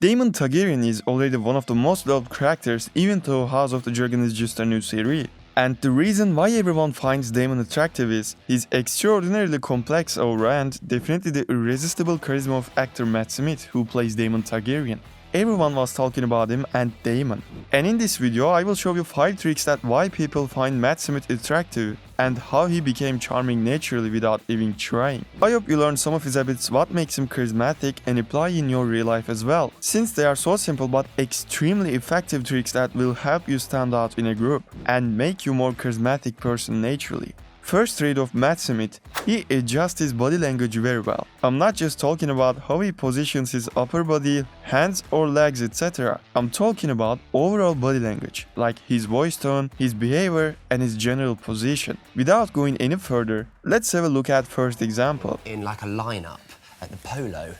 Daemon Targaryen is already one of the most loved characters, even though House of the Dragon is just a new series. And the reason why everyone finds Daemon attractive is his extraordinarily complex aura and definitely the irresistible charisma of actor Matt Smith, who plays Daemon Targaryen. Everyone was talking about him and Daemon. And in this video, I will show you 5 tricks that why people find Matt Smith attractive and how he became charming naturally without even trying. I hope you learned some of his habits, what makes him charismatic, and apply in your real life as well, since they are so simple but extremely effective tricks that will help you stand out in a group and make you more charismatic person naturally. First trait of Matt Smith, he adjusts his body language very well. I'm not just talking about how he positions his upper body, hands or legs, etc. I'm talking about overall body language, like his voice tone, his behavior and his general position. Without going any further, let's have a look at first example. In like a lineup at the polo.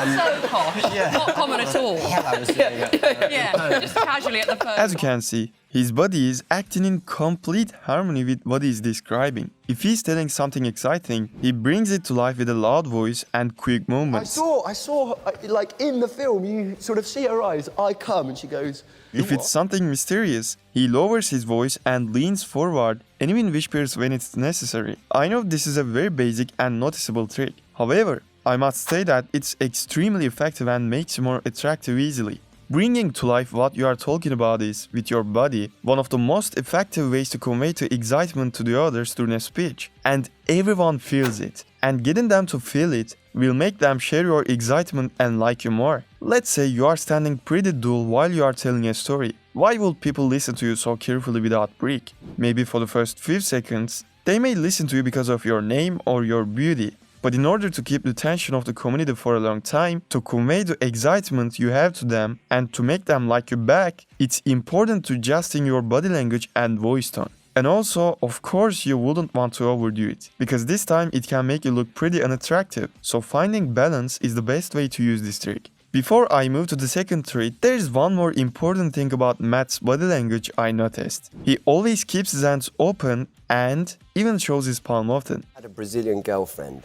So posh. Yeah. Not common at all. I was doing it. Yeah, just casually at the photo. As you can see, his body is acting in complete harmony with what he is describing. If he's telling something exciting, he brings it to life with a loud voice and quick movements. I saw, like in the film, you sort of see her eyes, I come, and she goes, If it's something mysterious, he lowers his voice and leans forward and even whispers when it's necessary. I know this is a very basic and noticeable trick. However, I must say that it's extremely effective and makes you more attractive easily. Bringing to life what you are talking about is, with your body, one of the most effective ways to convey the excitement to the others during a speech. And everyone feels it. And getting them to feel it will make them share your excitement and like you more. Let's say you are standing pretty dull while you are telling a story. Why would people listen to you so carefully without break? Maybe for the first few seconds, they may listen to you because of your name or your beauty. But in order to keep the attention of the community for a long time, to convey the excitement you have to them and to make them like you back, it's important to adjusting your body language and voice tone. And also, of course, you wouldn't want to overdo it, because this time it can make you look pretty unattractive. So finding balance is the best way to use this trick. Before I move to the second trait, there's one more important thing about Matt's body language I noticed. He always keeps his hands open and even shows his palm often. I had a Brazilian girlfriend,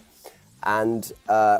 and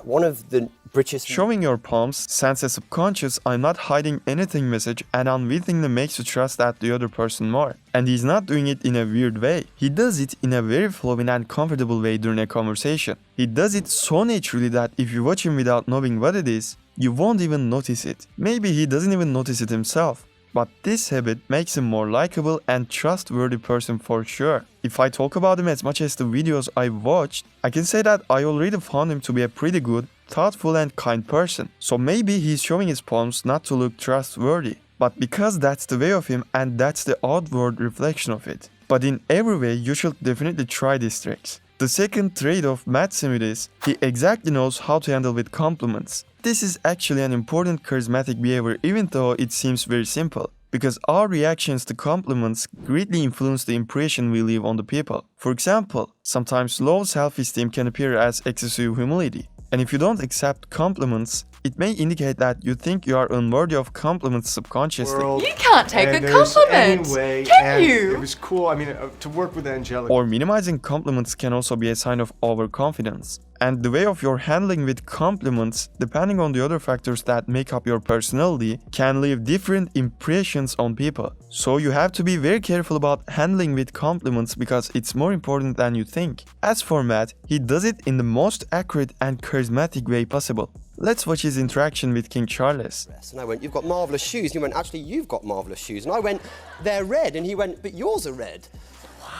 one of the British... Showing your palms sends a subconscious I'm not hiding anything message and unwittingly makes you trust that the other person more. And he's not doing it in a weird way. He does it in a very flowing and comfortable way during a conversation. He does it so naturally that if you watch him without knowing what it is, you won't even notice it. Maybe he doesn't even notice it himself. But this habit makes him more likable and trustworthy person for sure. If I talk about him as much as the videos I watched, I can say that I already found him to be a pretty good, thoughtful and kind person. So maybe he's showing his palms not to look trustworthy, but because that's the way of him and that's the outward reflection of it. But in every way, you should definitely try these tricks. The second trait of Matt Smith is, he exactly knows how to handle with compliments. This is actually an important charismatic behavior even though it seems very simple, because our reactions to compliments greatly influence the impression we leave on the people. For example, sometimes low self-esteem can appear as excessive humility. And if you don't accept compliments, it may indicate that you think you are unworthy of compliments subconsciously. You can't take a compliment, can you? It was cool, I mean, to work with Angelica. Or minimizing compliments can also be a sign of overconfidence. And the way of your handling with compliments, depending on the other factors that make up your personality, can leave different impressions on people. So you have to be very careful about handling with compliments because it's more important than you think. As for Matt, he does it in the most accurate and charismatic way possible. Let's watch his interaction with King Charles. And I went, you've got marvellous shoes. And he went, actually, you've got marvellous shoes. And I went, they're red. And he went, but yours are red.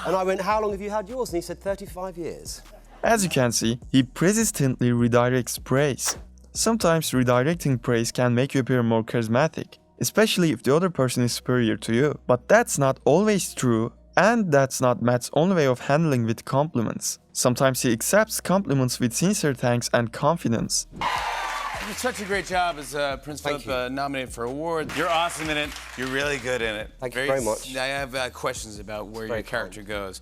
And I went, how long have you had yours? And he said, 35 years. As you can see, he persistently redirects praise. Sometimes redirecting praise can make you appear more charismatic, especially if the other person is superior to you. But that's not always true, and that's not Matt's only way of handling with compliments. Sometimes he accepts compliments with sincere thanks and confidence. You did such a great job as Prince Philip nominated for awards. You're awesome in it. You're really good in it. Thank you very much. I have questions about where your character goes.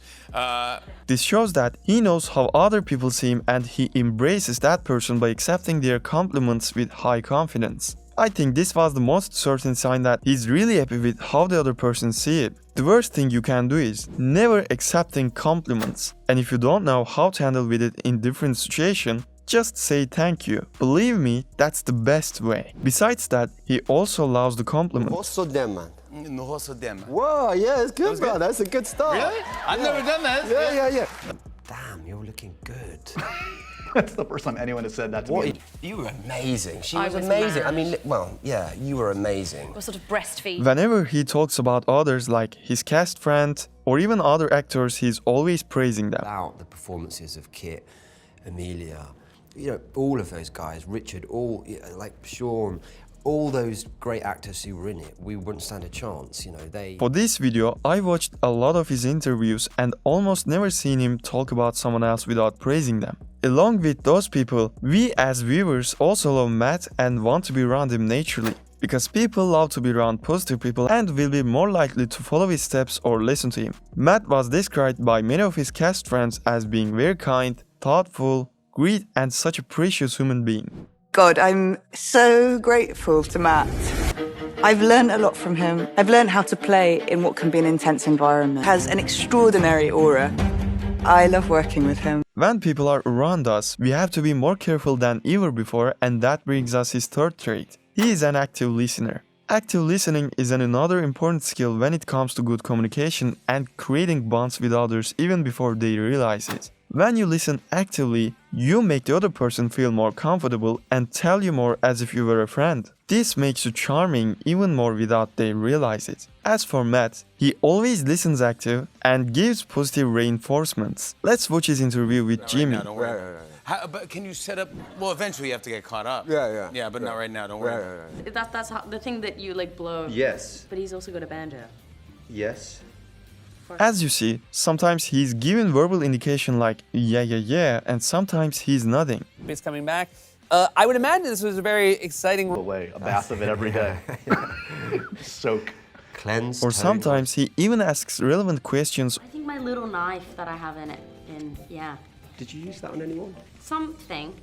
This shows that he knows how other people see him and he embraces that person by accepting their compliments with high confidence. I think this was the most certain sign that he's really happy with how the other person sees it. The worst thing you can do is never accepting compliments. And if you don't know how to handle with it in different situations, just say thank you. Believe me, that's the best way. Besides that, he also loves the compliment. What's so damn, man? Nohosodema. Whoa, yeah, it's good, bro. good? That's a good start. Really? I've never done that. Yeah. Damn, you're looking good. That's the first time anyone has said that to me. You were amazing. She I was was amazing. I mad. mean, well, yeah, you were amazing. Or sort of breastfeed. Whenever he talks about others like his cast friend or even other actors, he's always praising them. About the performances of Kit, Amelia, you know, all of those guys, Richard, all, you know, like Sean, all those great actors who were in it, we wouldn't stand a chance, you know, they... For this video, I watched a lot of his interviews and almost never seen him talk about someone else without praising them. Along with those people, we as viewers also love Matt and want to be around him naturally. Because people love to be around positive people and will be more likely to follow his steps or listen to him. Matt was described by many of his cast friends as being very kind, thoughtful, great and such a precious human being. God, I'm so grateful to Matt. I've learned a lot from him. I've learned how to play in what can be an intense environment. He has an extraordinary aura. I love working with him. When people are around us, we have to be more careful than ever before, and that brings us his third trait. He is an active listener. Active listening is another important skill when it comes to good communication and creating bonds with others even before they realize it. When you listen actively, you make the other person feel more comfortable and tell you more as if you were a friend. This makes you charming even more without they realize it. As for Matt, he always listens active and gives positive reinforcements. Let's watch his interview with Jimmy. Right now, don't worry. But can you set up? Well, eventually you have to get caught up. Yeah. Yeah, but not right now. Don't worry. That's how, the thing that you like blow. Yes. But he's also got a banjo. Yes. As you see, sometimes he's giving verbal indication like yeah, and sometimes he's nodding. It's coming back. I would imagine this was a very exciting. Away, a bath of it every day. Soak. Cleanse. Or tone. sometimes he even asks relevant questions I think my little knife that I have in it, yeah, Did you use that on anyone? something.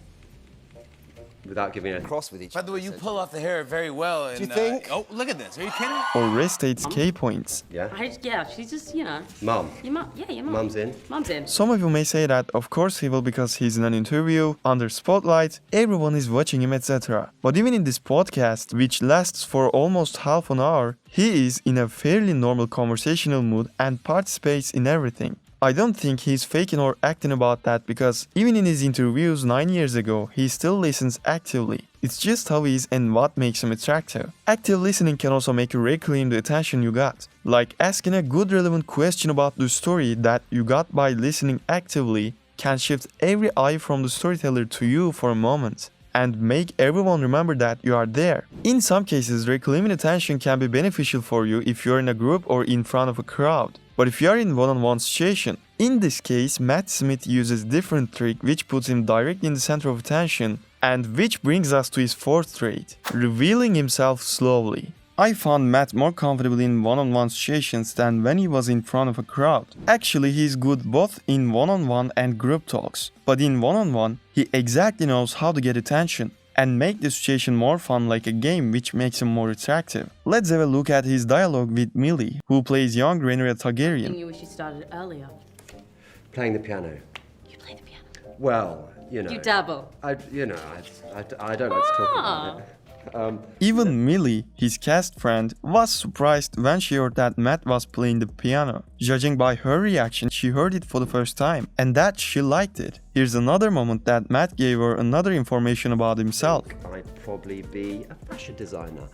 Without giving a cross with each By other. the way, you pull off the hair very well. And, you think? Oh, look at this. Are you kidding? or restates key points. Yeah. Yeah, she's just, you know. Mum. Your mum, yeah, your mum. Mum's in. Mum's in. Some of you may say that of course he will because he's in an interview, under spotlight, everyone is watching him, etc. But even in this podcast, which lasts for almost half an hour, he is in a fairly normal conversational mood and participates in everything. I don't think he's faking or acting about that because even in his interviews 9 years ago, he still listens actively. It's just how he is and what makes him attractive. Active listening can also make you reclaim the attention you got. Like asking a good relevant question about the story that you got by listening actively can shift every eye from the storyteller to you for a moment and make everyone remember that you are there. In some cases, reclaiming attention can be beneficial for you if you're in a group or in front of a crowd. But if you are in one-on-one situation, in this case, Matt Smith uses different trick which puts him directly in the center of attention and which brings us to his fourth trait, revealing himself slowly. I found Matt more comfortable in one-on-one situations than when he was in front of a crowd. Actually, he's good both in one-on-one and group talks. But in one-on-one, he exactly knows how to get attention and make the situation more fun like a game, which makes him more attractive. Let's have a look at his dialogue with Millie, who plays young Rhaenyra Targaryen. You wish you started earlier. Playing the piano. You play the piano. Well, you know. You dabble. I don't like to talk about it. Even Millie, his cast friend, was surprised when she heard that Matt was playing the piano. Judging by her reaction, she heard it for the first time, and that she liked it. Here's another moment that Matt gave her another information about himself. I'd probably be a fashion designer.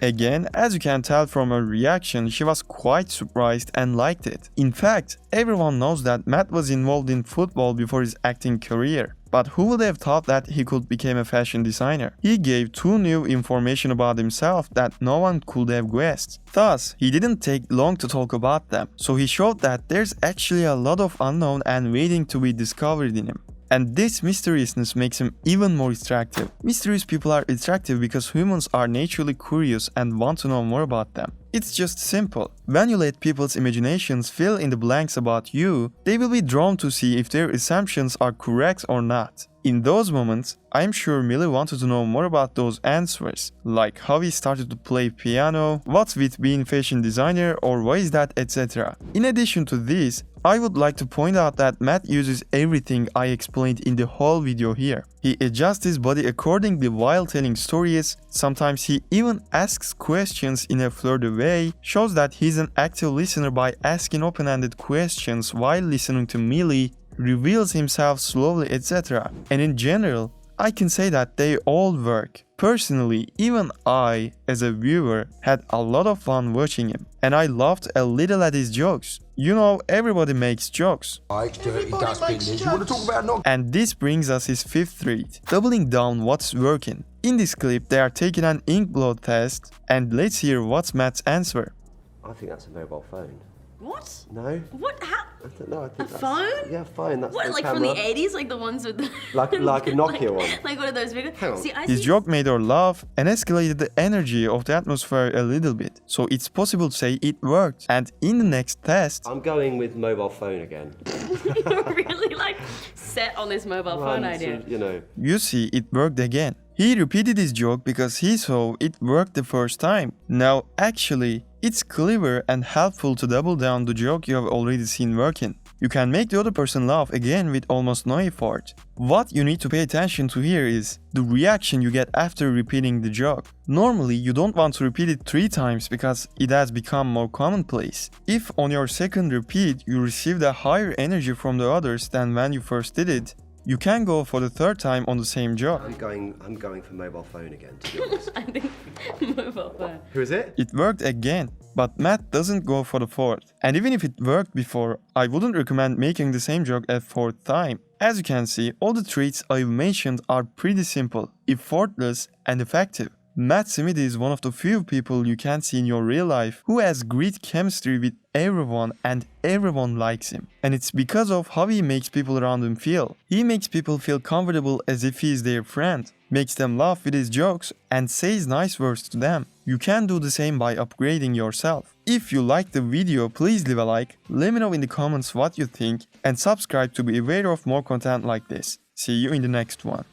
Again, as you can tell from her reaction, she was quite surprised and liked it. In fact, everyone knows that Matt was involved in football before his acting career. But who would have thought that he could become a fashion designer? He gave two new information about himself that no one could have guessed. Thus, he didn't take long to talk about them. So he showed that there's actually a lot of unknown and waiting to be discovered in him. And this mysteriousness makes him even more attractive. Mysterious people are attractive because humans are naturally curious and want to know more about them. It's just simple. When you let people's imaginations fill in the blanks about you, they will be drawn to see if their assumptions are correct or not. In those moments, I'm sure Millie wanted to know more about those answers, like how he started to play piano, what's with being fashion designer or why is that, etc. In addition to this, I would like to point out that Matt uses everything I explained in the whole video here. He adjusts his body accordingly while telling stories, sometimes he even asks questions in a flirty way, shows that he's an active listener by asking open-ended questions while listening to Millie, reveals himself slowly, etc. And in general, I can say that they all work. Personally, even I, as a viewer, had a lot of fun watching him, and I laughed a little at his jokes. You know, everybody makes jokes. And this brings us his fifth read, doubling down what's working. In this clip, they are taking an ink blot test, and let's hear what's Matt's answer. I think that's a mobile phone. What? No? What? How? I don't know. I think A that's, phone? Yeah, phone. That's What, the like camera. from the 80s? Like the ones with the... Like a Nokia one. Like one of those big... Hang on. See, I His see... joke made her laugh and escalated the energy of the atmosphere a little bit, so it's possible to say it worked. And in the next test, I'm going with mobile phone again. You're really like set on this mobile phone idea. You know. you see it worked again. He repeated his joke because he saw it worked the first time. Now, actually, it's clever and helpful to double down the joke you have already seen working. You can make the other person laugh again with almost no effort. What you need to pay attention to here is the reaction you get after repeating the joke. Normally, you don't want to repeat it 3 times because it has become more commonplace. If on your second repeat you received a higher energy from the others than when you first did it, you can go for the 3rd time on the same joke. I'm going for mobile phone again, to be honest. I think mobile phone. Who is it? It worked again, but Matt doesn't go for the 4th. And even if it worked before, I wouldn't recommend making the same joke a 4th time. As you can see, all the traits I've mentioned are pretty simple, effortless, and effective. Matt Smith is one of the few people you can see in your real life who has great chemistry with everyone and everyone likes him. And it's because of how he makes people around him feel. He makes people feel comfortable as if he is their friend, makes them laugh with his jokes, and says nice words to them. You can do the same by upgrading yourself. If you liked the video, please leave a like, let me know in the comments what you think, and subscribe to be aware of more content like this. See you in the next one.